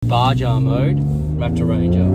Barge arm mode, Raptor Ranger.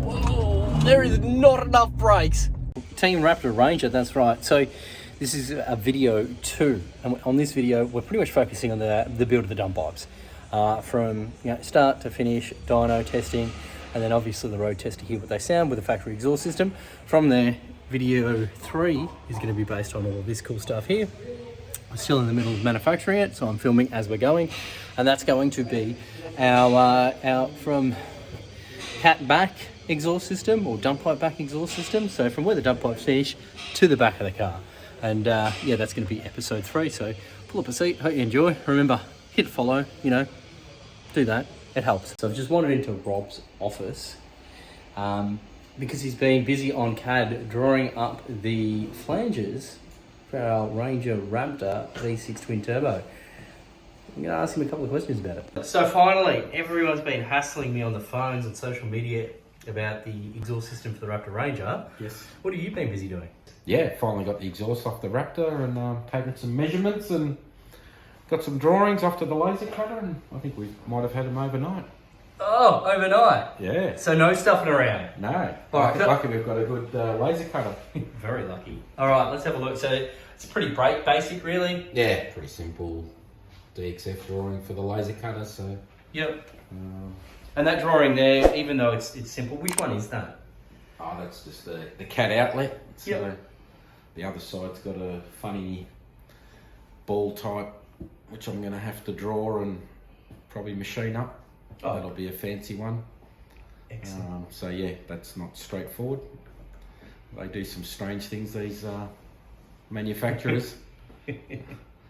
Whoa, there is not enough brakes. Team Raptor Ranger, that's right. So this is a video 2, and on this video we're pretty much focusing on the build of the dump pipes, from start to finish, dyno testing, and then obviously the road test to hear what they sound with the factory exhaust system. From there, video 3 is going to be based on all of this cool stuff here. We're still in the middle of manufacturing it, so I'm filming as we're going, and that's going to be our from cat back exhaust system, or dump pipe back exhaust system. So from where the dump pipes finish to the back of the car, and yeah, that's going to be episode 3. So pull up a seat, hope you enjoy. Remember, hit follow, do that, it helps. So I've just wandered into Rob's office because he's been busy on CAD drawing up the flanges for our Ranger Raptor V6 twin turbo. I'm going to ask him a couple of questions about it. So finally, everyone's been hassling me on the phones and social media about the exhaust system for the Raptor Ranger. Yes. What have you been busy doing? Yeah, finally got the exhaust off the Raptor and taken some measurements and got some drawings off to the laser cutter, and I think we might have had them overnight. Oh, overnight? Yeah. So no stuffing around? No. All right, lucky we've got a good laser cutter. Very lucky. All right, let's have a look. So it's pretty basic, really? Yeah, pretty simple DXF drawing for the laser cutter, so... Yep. And that drawing there, even though it's simple, which one is that? Oh, that's just the cat outlet. So yep. The other side's got a funny ball type, which I'm going to have to draw and probably machine up. Oh. That'll be a fancy one. Excellent. So yeah, that's not straightforward. They do some strange things, these manufacturers.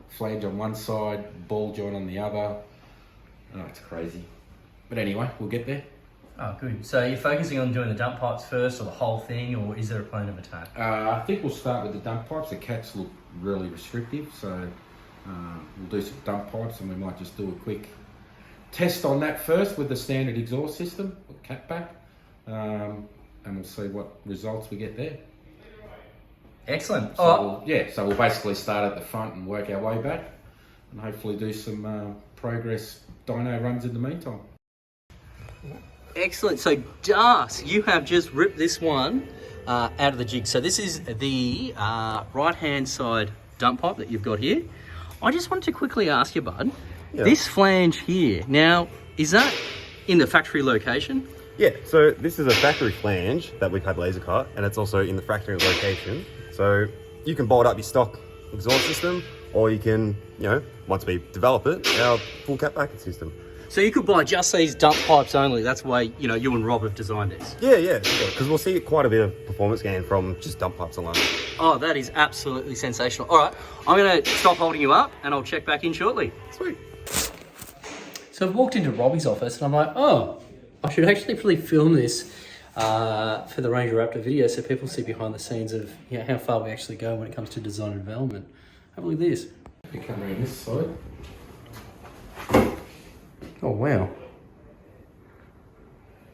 Flange on one side, ball joint on the other. Oh, it's crazy. But anyway, we'll get there. Oh, good. So you're focusing on doing the dump pipes first, or the whole thing, or is there a plan of attack? I think we'll start with the dump pipes. The cats look really restrictive, so we'll do some dump pipes, and we might just do a quick test on that first with the standard exhaust system, with cat back, and we'll see what results we get there. Excellent. So we'll basically start at the front and work our way back, and hopefully do some progress dyno runs in the meantime. Excellent. So Das, you have just ripped this one out of the jig. So this is the right hand side dump pipe that you've got here. I just wanted to quickly ask you, bud, this flange here, now, is that in the factory location? Yeah, so this is a factory flange that we've had laser cut, and it's also in the factory location. So you can bolt up your stock exhaust system, or you can, once we develop it, our full cat back system. So you could buy just these dump pipes only. That's why, you and Rob have designed this. Yeah, because we'll see quite a bit of performance gain from just dump pipes alone. Oh, that is absolutely sensational. All right, I'm going to stop holding you up, and I'll check back in shortly. Sweet. So I've walked into Robbie's office, and I'm like, oh, I should actually probably film this for the Ranger Raptor video, so people see behind the scenes of how far we actually go when it comes to design and development. Have a look at this. You come around this side. Oh, wow.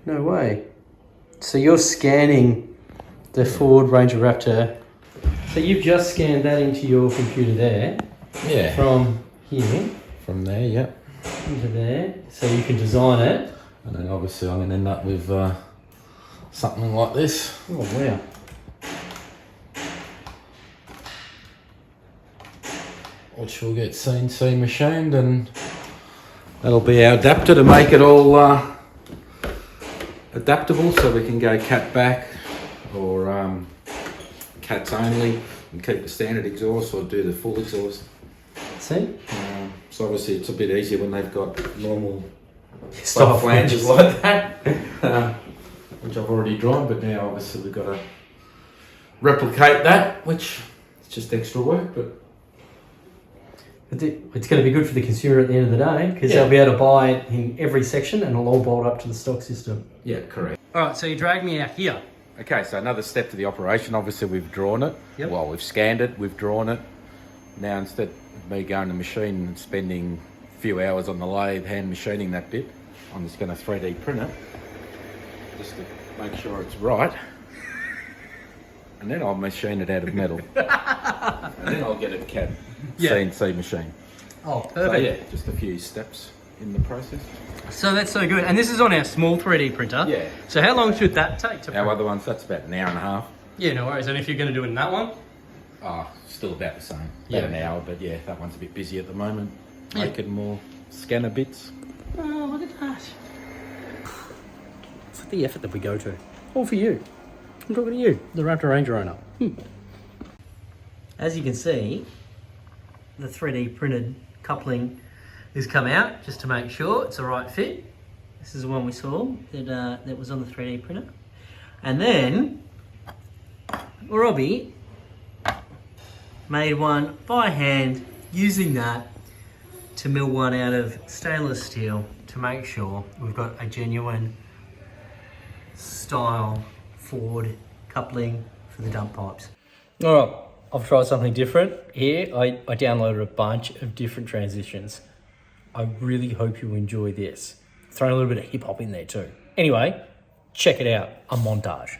No way. So you're scanning the Ford Ranger Raptor. So you've just scanned that into your computer there. Yeah. From here. From there, yeah. Into there. So you can design it. And then obviously I'm going to end up with something like this. Oh, wow. Which will get CNC machined, and that'll be our adapter to make it all adaptable, so we can go cat back or cats only and keep the standard exhaust, or do the full exhaust. See? So obviously it's a bit easier when they've got normal Stop flanges like that, which I've already drawn, but now obviously we've got to replicate that, which is just extra work, but it's going to be good for the consumer at the end of the day, because they'll be able to buy it in every section and it'll all bolt up to the stock system. Yeah, correct. All right, so you dragged me out here. Okay, so another step to the operation. Obviously we've drawn it. Yep. Well, we've scanned it, we've drawn it. Now instead of me going to machine and spending a few hours on the lathe hand machining that bit, I'm just going to 3D print it just to make sure it's right. And then I'll machine it out of metal. And then I'll get it CAD CNC machine. Oh, So perfect. yeah, just a few steps in the process. So that's so good. And this is on our small 3D printer. Yeah. So how long should that take to print? Our other ones, that's about an hour and a half. Yeah, no worries. And if you're going to do it in that one? Still about the same. Yeah. About an hour, but yeah, that one's a bit busy at the moment. Yeah. Making more scanner bits. Oh, look at that. It's the effort that we go to. All for you. I'm talking to you, the Raptor Ranger owner. As you can see, the 3D printed coupling has come out just to make sure it's the right fit. This is the one we saw that was on the 3D printer. And then Robbie made one by hand using that to mill one out of stainless steel to make sure we've got a genuine style Ford coupling for the dump pipes. All right, I've tried something different here. I downloaded a bunch of different transitions. I really hope you enjoy this. Throwing a little bit of hip hop in there too. Anyway, check it out, a montage.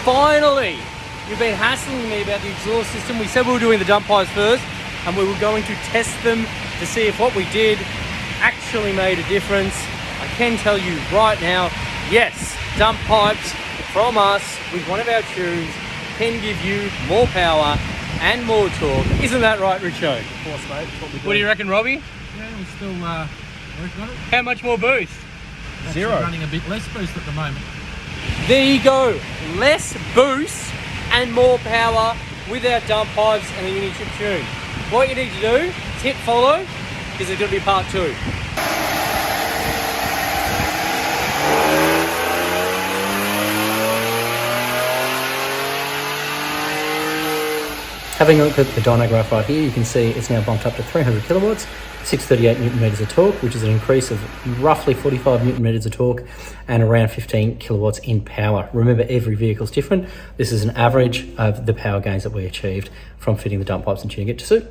Finally! You've been hassling me about the exhaust system. We said we were doing the dump pipes first and we were going to test them to see if what we did actually made a difference. I can tell you right now, yes, dump pipes from us with one of our tunes can give you more power and more torque. Isn't that right, Richo? Of course, mate. What do you reckon, Robbie? Yeah, we're still working on it. How much more boost? Actually Zero. running a bit less boost at the moment. There you go. Less boost and more power with our dump pipes and the Unichip tune. What you need to do is hit follow because there's going to be part 2. Having a look at the dyno graph right here, you can see it's now bumped up to 300 kilowatts, 638 newton meters of torque, which is an increase of roughly 45 newton meters of torque and around 15 kilowatts in power. Remember, every vehicle is different. This is an average of the power gains that we achieved from fitting the dump pipes and tuning it to suit.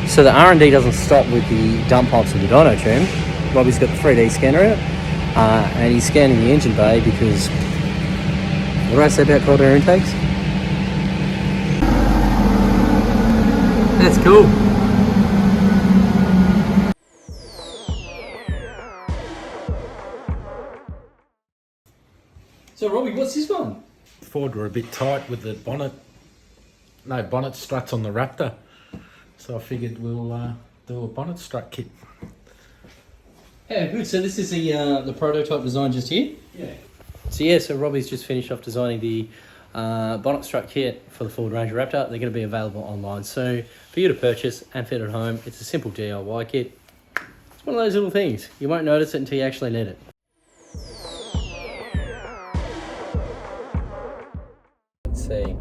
So the R&D doesn't stop with the dump pipes and the dyno tune. Robbie's got the 3D scanner in it, and he's scanning the engine bay because, what did I say about cold air intakes? That's cool. So Robbie, what's this one? Ford were a bit tight with the bonnet struts on the Raptor. So I figured we'll do a bonnet strut kit. Yeah, good. So this is the prototype design just here? Yeah. So Robbie's just finished off designing the bonnet strut kit for the Ford Ranger Raptor. They're going to be available online soon for you to purchase and fit at home. It's a simple DIY kit. It's one of those little things. You won't notice it until you actually need it. Let's see.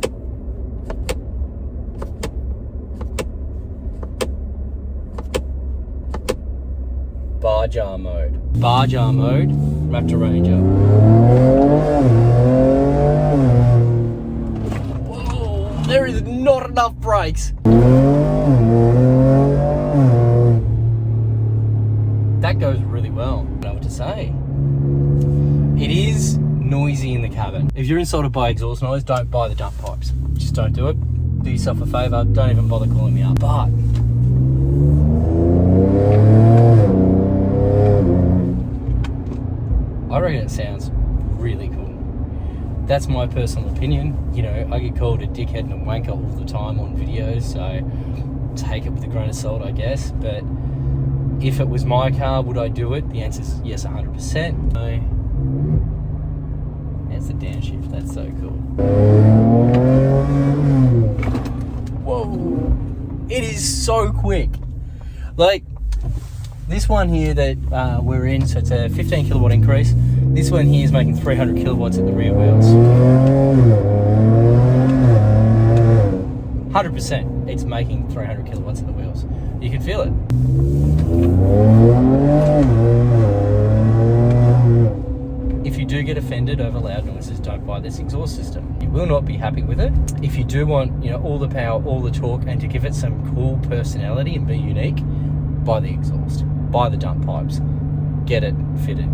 Bar jar mode. Bar jar mode, Raptor Ranger. Whoa, there is not enough brakes. That goes really well. I don't know what to say. It is noisy in the cabin. If you're insulted by exhaust noise, don't buy the dump pipes. Just don't do it. Do yourself a favour. Don't even bother calling me up. But I reckon it sounds really cool. that's my personal opinion. You know, I get called a dickhead and a wanker all the time on videos, so take it with a grain of salt, I guess. But if it was my car, would I do it? The answer is yes, 100%. No. That's the downshift. That's so cool. Whoa! It is so quick. Like this one here that we're in, so it's a 15 kilowatt increase. This one here is making 300 kilowatts at the rear wheels. 100%, it's making 300 kilowatts at the wheels. You can feel it. If you do get offended over loud noises, don't buy this exhaust system. You will not be happy with it. If you do want, you know, all the power, all the torque, and to give it some cool personality and be unique, buy the exhaust. Buy the dump pipes. Get it fitted.